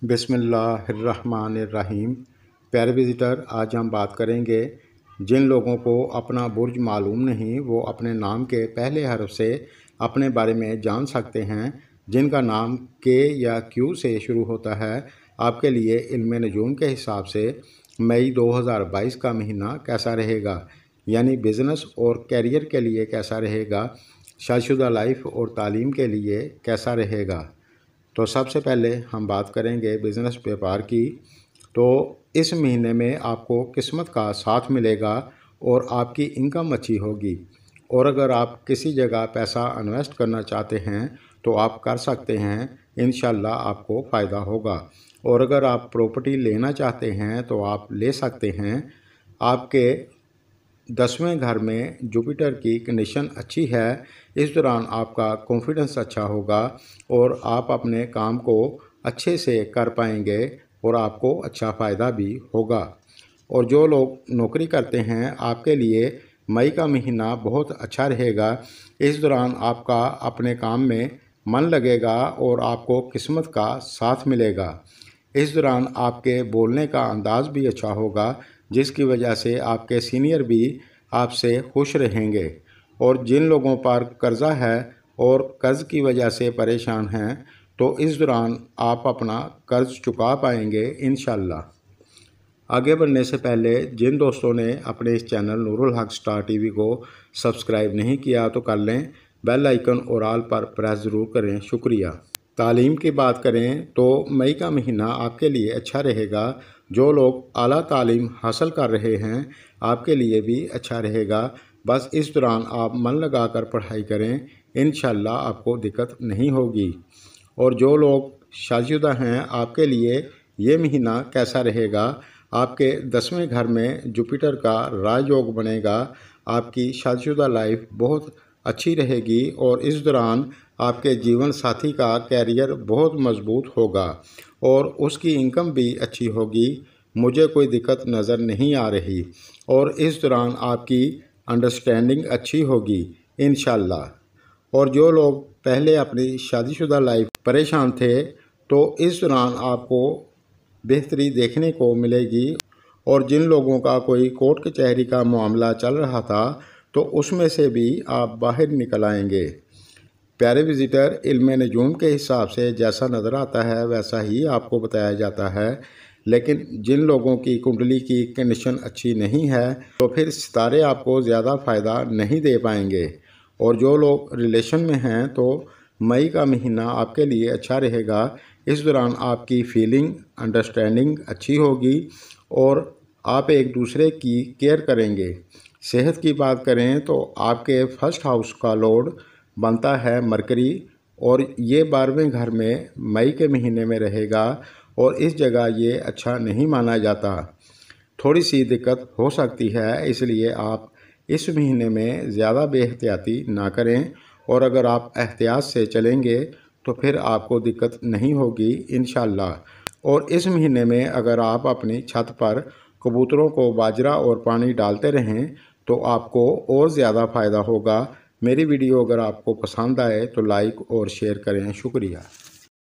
बिस्मिल्लाहिर्रहमानिर्रहीम। प्यारे विज़िटर, आज हम बात करेंगे जिन लोगों को अपना बुर्ज मालूम नहीं वो अपने नाम के पहले हर्फ से अपने बारे में जान सकते हैं। जिनका नाम के या क्यू से शुरू होता है, आपके लिए इल्म नजूम के हिसाब से मई 2022 का महीना कैसा रहेगा, यानी बिज़नेस और कैरियर के लिए कैसा रहेगा, शादीशुदा लाइफ और तालीम के लिए कैसा रहेगा। तो सबसे पहले हम बात करेंगे बिज़नेस व्यापार की। तो इस महीने में आपको किस्मत का साथ मिलेगा और आपकी इनकम अच्छी होगी। और अगर आप किसी जगह पैसा इन्वेस्ट करना चाहते हैं तो आप कर सकते हैं, इंशाल्लाह आपको फ़ायदा होगा। और अगर आप प्रॉपर्टी लेना चाहते हैं तो आप ले सकते हैं। आपके 10वें घर में जुपिटर की कंडीशन अच्छी है। इस दौरान आपका कॉन्फिडेंस अच्छा होगा और आप अपने काम को अच्छे से कर पाएंगे और आपको अच्छा फ़ायदा भी होगा। और जो लोग नौकरी करते हैं, आपके लिए मई का महीना बहुत अच्छा रहेगा। इस दौरान आपका अपने काम में मन लगेगा और आपको किस्मत का साथ मिलेगा। इस दौरान आपके बोलने का अंदाज़ भी अच्छा होगा, जिसकी वजह से आपके सीनियर भी आपसे खुश रहेंगे। और जिन लोगों पर कर्ज़ा है और कर्ज़ की वजह से परेशान हैं, तो इस दौरान आप अपना कर्ज़ चुका पाएंगे इंशाल्लाह। आगे बढ़ने से पहले जिन दोस्तों ने अपने इस चैनल नूरुल हक स्टार टीवी को सब्सक्राइब नहीं किया तो कर लें, बेल आइकन और आल पर प्रेस ज़रूर करें, शुक्रिया। तालीम की बात करें तो मई का महीना आपके लिए अच्छा रहेगा। जो लोग आला तालीम हासिल कर रहे हैं, आपके लिए भी अच्छा रहेगा। बस इस दौरान आप मन लगाकर पढ़ाई करें, इंशाल्लाह आपको दिक्कत नहीं होगी। और जो लोग शादीशुदा हैं, आपके लिए ये महीना कैसा रहेगा। आपके 10वें घर में जुपिटर का राजयोग बनेगा। आपकी शादीशुदा लाइफ बहुत अच्छी रहेगी और इस दौरान आपके जीवन साथी का कैरियर बहुत मजबूत होगा और उसकी इनकम भी अच्छी होगी। मुझे कोई दिक्कत नज़र नहीं आ रही और इस दौरान आपकी अंडरस्टैंडिंग अच्छी होगी इंशाल्लाह। और जो लोग पहले अपनी शादीशुदा लाइफ परेशान थे, तो इस दौरान आपको बेहतरी देखने को मिलेगी। और जिन लोगों का कोई कोर्ट कचहरी का मामला चल रहा था, तो उसमें से भी आप बाहर निकल आएंगे। प्यारे विज़िटर, इल्म नजूम के हिसाब से जैसा नज़र आता है वैसा ही आपको बताया जाता है। लेकिन जिन लोगों की कुंडली की कंडीशन अच्छी नहीं है, तो फिर सितारे आपको ज़्यादा फ़ायदा नहीं दे पाएंगे। और जो लोग रिलेशन में हैं, तो मई का महीना आपके लिए अच्छा रहेगा। इस दौरान आपकी फीलिंग अंडरस्टैंडिंग अच्छी होगी और आप एक दूसरे की केयर करेंगे। सेहत की बात करें तो आपके फर्स्ट हाउस का लॉर्ड बनता है मरकरी और ये 12वें घर में मई के महीने में रहेगा और इस जगह ये अच्छा नहीं माना जाता। थोड़ी सी दिक्कत हो सकती है, इसलिए आप इस महीने में ज़्यादा बेहतियाती ना करें। और अगर आप एहतियात से चलेंगे तो फिर आपको दिक्कत नहीं होगी इंशाल्लाह। और इस महीने में अगर आप अपनी छत पर कबूतरों को बाजरा और पानी डालते रहें तो आपको और ज़्यादा फ़ायदा होगा। मेरी वीडियो अगर आपको पसंद आए तो लाइक और शेयर करें, शुक्रिया।